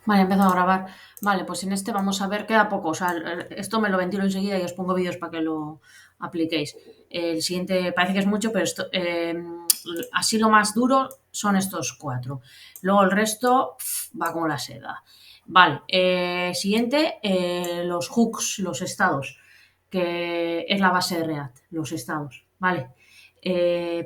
Vale, empezado a grabar. Vale, pues en este vamos a ver, queda poco. O sea, esto me lo ventilo enseguida y os pongo vídeos para que lo apliquéis. El siguiente parece que es mucho, pero esto, así lo más duro son estos cuatro. Luego el resto va como la seda. Vale, siguiente, los hooks, los estados, que es la base de React, los estados. Vale,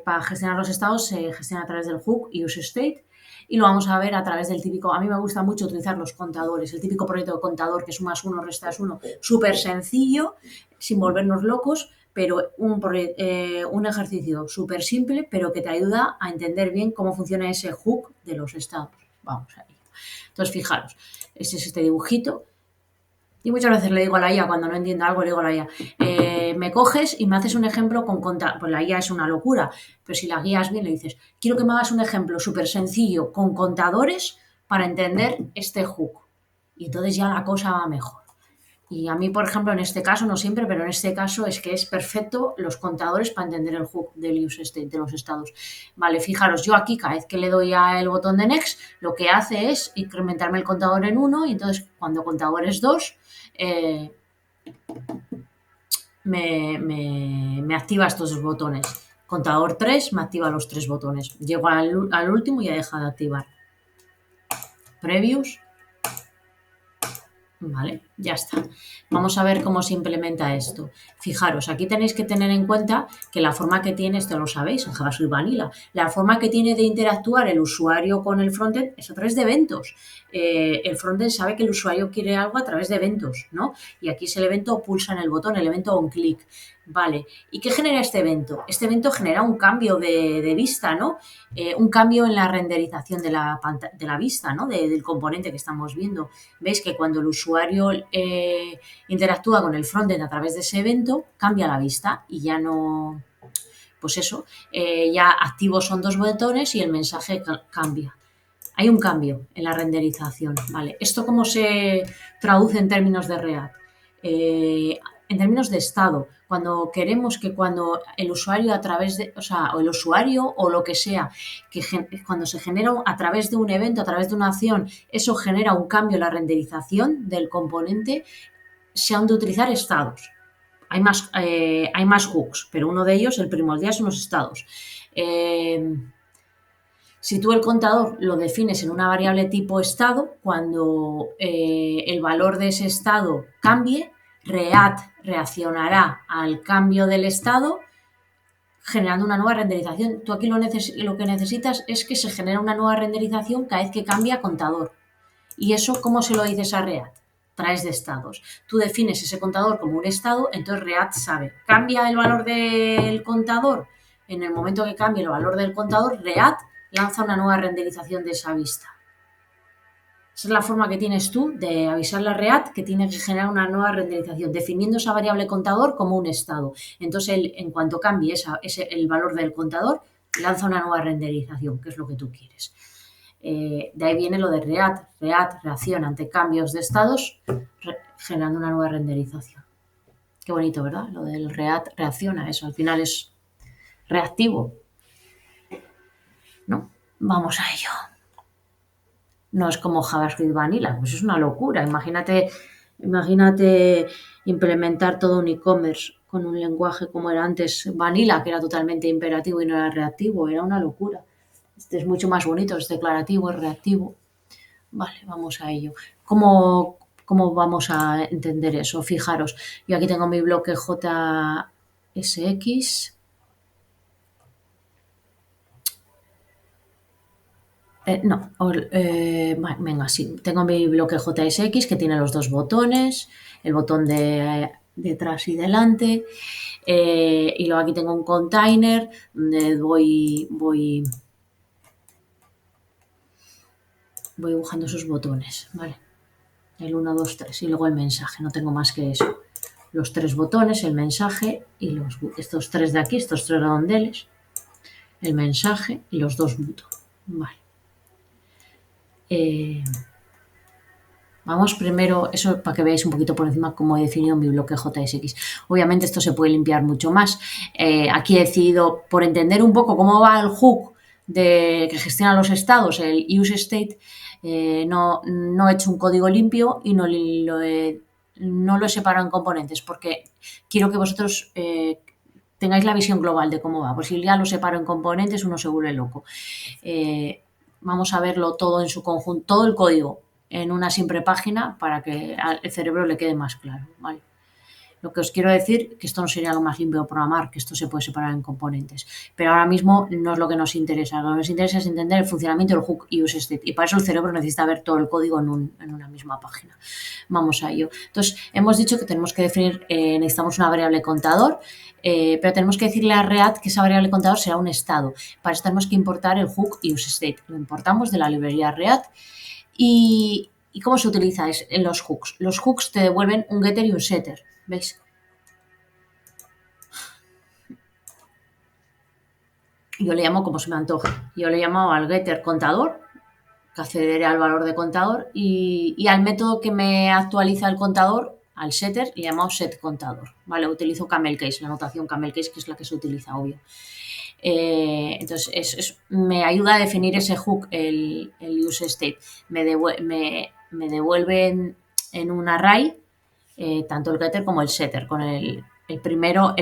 para gestionar los estados se gestiona a través del hook useState y lo vamos a ver a través del típico, a mí me gusta mucho utilizar los contadores, el típico proyecto de contador que es un más uno, restas uno, súper sencillo, sin volvernos locos, pero un ejercicio súper simple, pero que te ayuda a entender bien cómo funciona ese hook de los estados. Vamos a ello. Entonces, fijaros, este es este dibujito. Y muchas veces le digo a la IA, cuando no entiendo algo, le digo a la IA, me coges y me haces un ejemplo con contadores. Pues la IA es una locura, pero si la guías bien, le dices, quiero que me hagas un ejemplo súper sencillo con contadores para entender este hook. Y entonces ya la cosa va mejor. Y a mí, por ejemplo, en este caso, no siempre, pero en este caso es que es perfecto los contadores para entender el hook del use state, de los estados. Vale, fijaros, yo aquí cada vez que le doy al botón de next, lo que hace es incrementarme el contador en 1 y entonces cuando contador es 2, eh, me activa estos dos botones. Contador 3 me activa los 3 botones. Llego al último y ya deja de activar. Previous. Vale, ya está. Vamos a ver cómo se implementa esto. Fijaros, aquí tenéis que tener en cuenta que la forma que tiene, esto lo sabéis, en JavaScript Vanilla, la forma que tiene de interactuar el usuario con el frontend es a través de eventos. El frontend sabe que el usuario quiere algo a través de eventos, ¿no? Y aquí es el evento pulsa en el botón, el evento onClick. Vale, ¿y qué genera este evento? Este evento genera un cambio de vista, ¿no? Un cambio en la renderización de la vista, ¿no? Del componente que estamos viendo. Veis que cuando el usuario interactúa con el frontend a través de ese evento, cambia la vista y ya no, pues eso, ya activos son dos botones y el mensaje cambia. Hay un cambio en la renderización, ¿vale? ¿Esto cómo se traduce en términos de React? En términos de estado, cuando queremos que cuando el usuario a través de, o sea, o el usuario o lo que sea, que cuando se genera a través de un evento, a través de una acción, eso genera un cambio en la renderización del componente, se han de utilizar estados. Hay más hooks, pero uno de ellos, el primordial, son los estados. Si tú el contador lo defines en una variable tipo estado, cuando el valor de ese estado cambie, React reaccionará al cambio del estado generando una nueva renderización. Tú aquí lo que necesitas es que se genere una nueva renderización cada vez que cambia contador. ¿Y eso cómo se lo dices a React? Traes de estados. Tú defines ese contador como un estado, entonces React sabe. ¿Cambia el valor del contador? En el momento que cambie el valor del contador, React lanza una nueva renderización de esa vista. Esa es la forma que tienes tú de avisarle a React que tiene que generar una nueva renderización, definiendo esa variable contador como un estado. Entonces, en cuanto cambie el valor del contador, lanza una nueva renderización, que es lo que tú quieres. De ahí viene lo de React. React reacciona ante cambios de estados, generando una nueva renderización. Qué bonito, ¿verdad? Lo del React reacciona, eso al final es reactivo, ¿no? Vamos a ello. No es como JavaScript Vanilla, pues es una locura. Imagínate implementar todo un e-commerce con un lenguaje como era antes Vanilla, que era totalmente imperativo y no era reactivo, era una locura. Este es mucho más bonito, es declarativo, es reactivo. Vale, vamos a ello. ¿Cómo vamos a entender eso? Fijaros, yo aquí tengo mi bloque JSX. Venga, sí, tengo mi bloque JSX que tiene los dos botones, el botón de detrás y delante, y luego aquí tengo un container donde voy dibujando esos botones, ¿vale? El 1, 2, 3 y luego el mensaje, no tengo más que eso. Los tres botones, el mensaje y estos tres de aquí, estos tres redondeles, el mensaje y los dos botones, vale. Vamos primero, eso para que veáis un poquito por encima cómo he definido mi bloque JSX. Obviamente esto se puede limpiar mucho más. Aquí he decidido, por entender un poco cómo va el hook que gestiona los estados, el useState, no he hecho un código limpio y no lo he separado en componentes porque quiero que vosotros tengáis la visión global de cómo va. Pues si ya lo separo en componentes, uno se vuelve loco. Vamos a verlo todo en su conjunto, todo el código en una simple página para que al cerebro le quede más claro, ¿vale? Lo que os quiero decir que esto no sería lo más limpio de programar, que esto se puede separar en componentes. Pero ahora mismo no es lo que nos interesa. Lo que nos interesa es entender el funcionamiento del hook y useState. Y para eso el cerebro necesita ver todo el código en una misma página. Vamos a ello. Entonces, hemos dicho que tenemos que definir, necesitamos una variable contador, pero tenemos que decirle a React que esa variable contador será un estado. Para eso tenemos que importar el hook y useState. Lo importamos de la librería React. ¿Y cómo se utiliza en los hooks? Los hooks te devuelven un getter y un setter. ¿Veis? Yo le llamo como se me antoje. Yo le llamo al getter contador, que accederé al valor de contador, y al método que me actualiza el contador, al setter, le llamo setContador. ¿Vale? Utilizo camel case, la notación camel case, que es la que se utiliza, obvio. Entonces, me ayuda a definir ese hook, el useState. Me devuelven en un array tanto el getter como el setter. Con el primero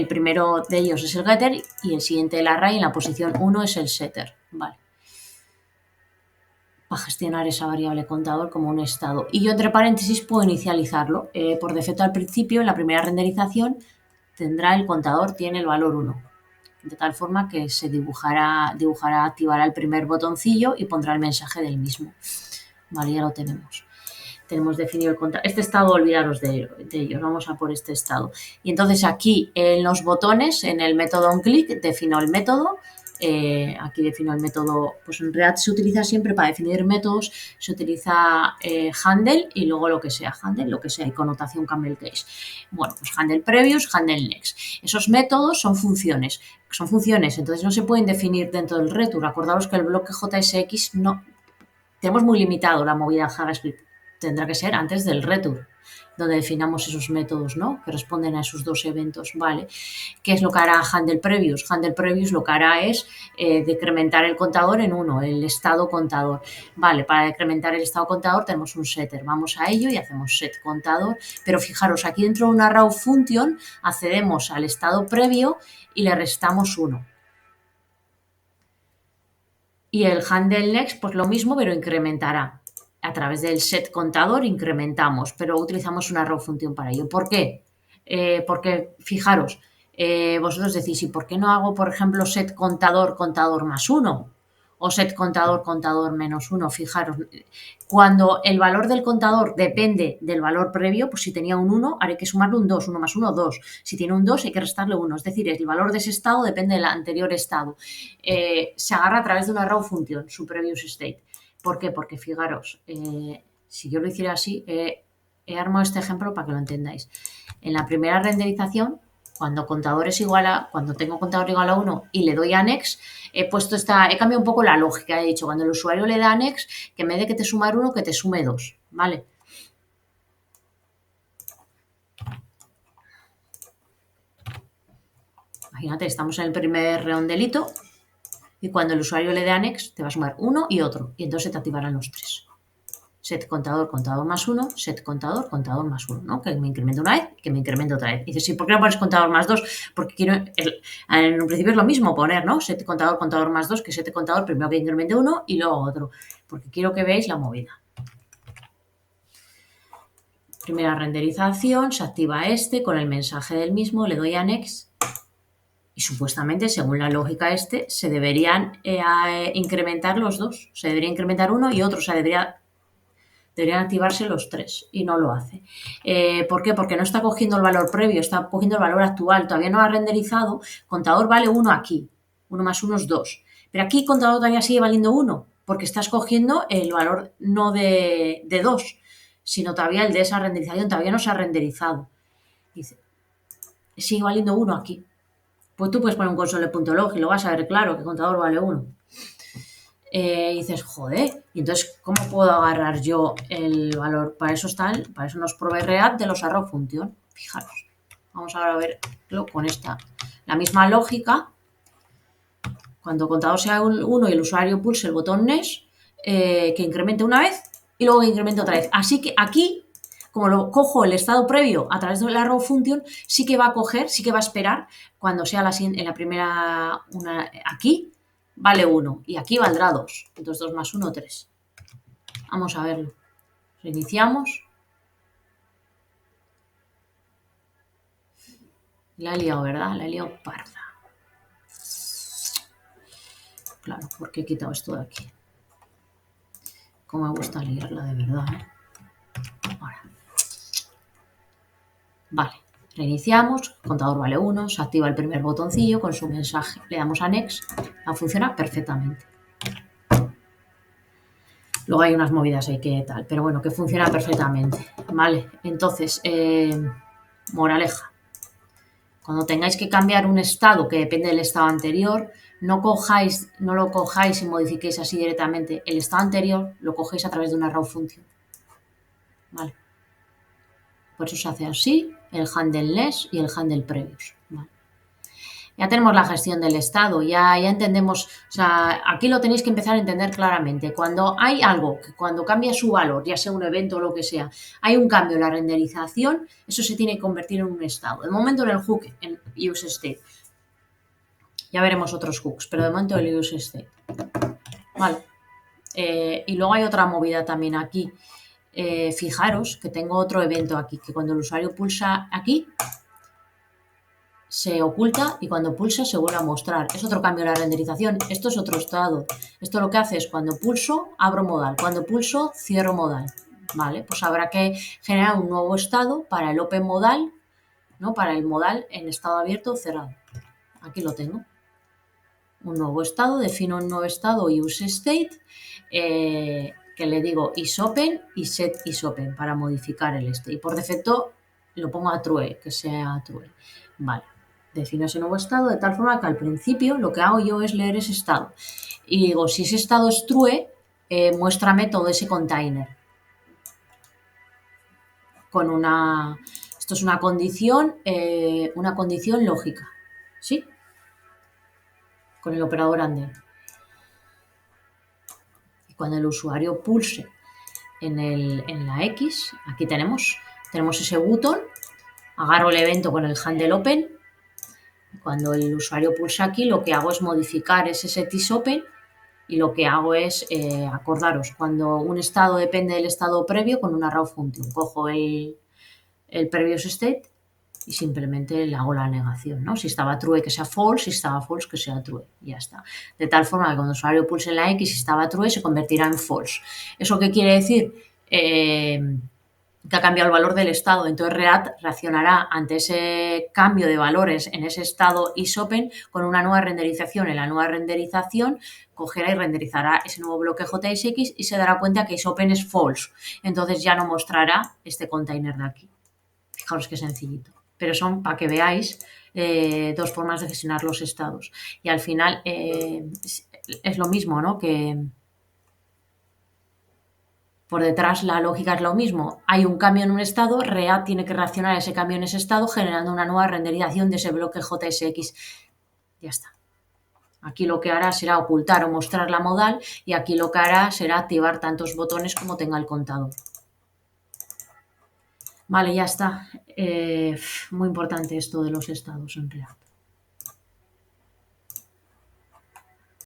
de ellos es el getter y el siguiente el array, en la posición 1 es el setter. Vale. Para gestionar esa variable contador como un estado. Y yo entre paréntesis puedo inicializarlo. Por defecto al principio, en la primera renderización, tendrá el contador, tiene el valor 1. De tal forma que se activará el primer botoncillo y pondrá el mensaje del mismo. Vale, ya lo tenemos. Tenemos definido el contador. Este estado, olvidaros de ellos. Vamos a por este estado. Y entonces aquí en los botones, en el método onClick, defino el método. Aquí defino el método, pues en React se utiliza siempre para definir métodos, se utiliza handle y luego lo que sea, handle, lo que sea, y connotación camel case. Bueno, pues handle previous, handle next. Esos métodos son funciones, entonces no se pueden definir dentro del return. Acordaos que el bloque JSX no, tenemos muy limitado la movida JavaScript, tendrá que ser antes del return, donde definamos esos métodos, ¿no? Que responden a esos dos eventos, ¿vale? ¿Qué es lo que hará handle previous? Handle previous lo que hará es decrementar el contador en 1, el estado contador. Vale, para decrementar el estado contador tenemos un setter. Vamos a ello y hacemos set contador. Pero fijaros, aquí dentro de una raw function accedemos al estado previo y le restamos 1. Y el handle next, pues lo mismo, pero incrementará. A través del set contador incrementamos, pero utilizamos una raw function para ello. ¿Por qué? Porque, fijaros, vosotros decís, ¿y por qué no hago, por ejemplo, set contador, contador más 1? O set contador, contador menos 1. Fijaros, cuando el valor del contador depende del valor previo, pues si tenía un 1, haré que sumarle un 2, 1 más 1, 2. Si tiene un 2, hay que restarle 1. Es decir, el valor de ese estado depende del anterior estado. Se agarra a través de una raw function, su previous state. ¿Por qué? Porque fijaros, si yo lo hiciera así, he armado este ejemplo para que lo entendáis. En la primera renderización, cuando tengo contador igual a 1 y le doy a next, he cambiado un poco la lógica. He dicho, cuando el usuario le da a next, que en vez de que te sumar 1, que te sume 2, ¿vale? Imagínate, estamos en el primer redondelito y cuando el usuario le dé a next, te va a sumar 1 y otro, y entonces se te activarán los 3. Set contador, contador más 1, set contador, contador más 1, ¿no? Que me incrementa una vez, que me incrementa otra vez. Y dices, ¿sí, ¿por qué no pones contador más 2? Porque quiero, en un principio es lo mismo poner, ¿no? Set contador, contador más 2, que set contador primero que incremente 1 y luego otro. Porque quiero que veáis la movida. Primera renderización, se activa con el mensaje del mismo, le doy a next. Y supuestamente, según la lógica se deberían incrementar los dos. Se debería incrementar uno y otro. O sea, deberían activarse los 3 y no lo hace. ¿Por qué? Porque no está cogiendo el valor previo, está cogiendo el valor actual. Todavía no ha renderizado. Contador vale 1 aquí. 1 más 1 es 2. Pero aquí contador todavía sigue valiendo 1 porque estás cogiendo el valor no de 2, sino todavía el de esa renderización. Todavía no se ha renderizado. Dice, sigue valiendo 1 aquí. Pues tú puedes poner un console.log y lo vas a ver claro que contador vale 1. Y dices, joder, y entonces, ¿cómo puedo agarrar yo el valor? Para eso nos provee React de los arrow function. Fijaros, vamos ahora a verlo con la misma lógica. Cuando el contador sea 1 y el usuario pulse el botón Next, que incremente una vez y luego que incremente otra vez. Así que aquí, como lo cojo el estado previo a través de la row function, sí que va a coger, sí que va a esperar cuando sea en la primera, aquí vale 1 y aquí valdrá 2. Entonces 2 más 1, 3. Vamos a verlo. Reiniciamos. La he liado, ¿verdad? La he liado parda. Claro, porque he quitado esto de aquí. Como me gusta liarla de verdad, ¿eh? Ahora. Vale, reiniciamos, contador vale 1, se activa el primer botoncillo con su mensaje, le damos a Next, va a funcionar perfectamente. Luego hay unas movidas ahí que tal, pero bueno, que funciona perfectamente. Vale, entonces, moraleja. Cuando tengáis que cambiar un estado que depende del estado anterior, no lo cojáis y modifiquéis así directamente. El estado anterior lo cogéis a través de una raw function. Vale. Por eso se hace así, el handle less y el handle previous. Vale. Ya tenemos la gestión del estado, ya entendemos, o sea, aquí lo tenéis que empezar a entender claramente. Cuando hay algo, cuando cambia su valor, ya sea un evento o lo que sea, hay un cambio en la renderización, eso se tiene que convertir en un estado. De momento en el hook, en useState. Ya veremos otros hooks, pero de momento el useState. Vale. Y luego hay otra movida también aquí. Fijaros que tengo otro evento aquí, que cuando el usuario pulsa aquí, se oculta y cuando pulsa se vuelve a mostrar. Es otro cambio en la renderización. Esto es otro estado. Esto lo que hace es cuando pulso, abro modal. Cuando pulso, cierro modal. Vale, pues habrá que generar un nuevo estado para el open modal, ¿no? Para el modal en estado abierto o cerrado. Aquí lo tengo. Un nuevo estado, defino un nuevo estado useState, que le digo isOpen y set isOpen para modificar el este. Y por defecto lo pongo a true, que sea true. Vale. Defino ese nuevo estado de tal forma que al principio lo que hago yo es leer ese estado. Y digo, si ese estado es true, muéstrame todo ese container. Con una... Esto es una condición lógica. ¿Sí? Con el operador AND. Y cuando el usuario pulse en la X, aquí tenemos ese botón, agarro el evento con el handle open. Cuando el usuario pulsa aquí, lo que hago es modificar ese set isOpen y lo que hago es, acordaros, cuando un estado depende del estado previo con una raw function, cojo el previous state y simplemente le hago la negación, ¿no? Si estaba true, que sea false, si estaba false, que sea true, y ya está. De tal forma que cuando el usuario pulse en la X, si estaba true, se convertirá en false. ¿Eso qué quiere decir? Que ha cambiado el valor del estado. Entonces React reaccionará ante ese cambio de valores en ese estado isOpen con una nueva renderización. En la nueva renderización cogerá y renderizará ese nuevo bloque JSX y se dará cuenta que isOpen es false. Entonces ya no mostrará este container de aquí. Fijaros qué sencillito. Pero son para que veáis dos formas de gestionar los estados. Y al final es lo mismo, ¿no? Que por detrás la lógica es lo mismo. Hay un cambio en un estado, React tiene que reaccionar a ese cambio en ese estado generando una nueva renderización de ese bloque JSX. Ya está. Aquí lo que hará será ocultar o mostrar la modal y aquí lo que hará será activar tantos botones como tenga el contador. Vale, ya está. Muy importante esto de los estados en React.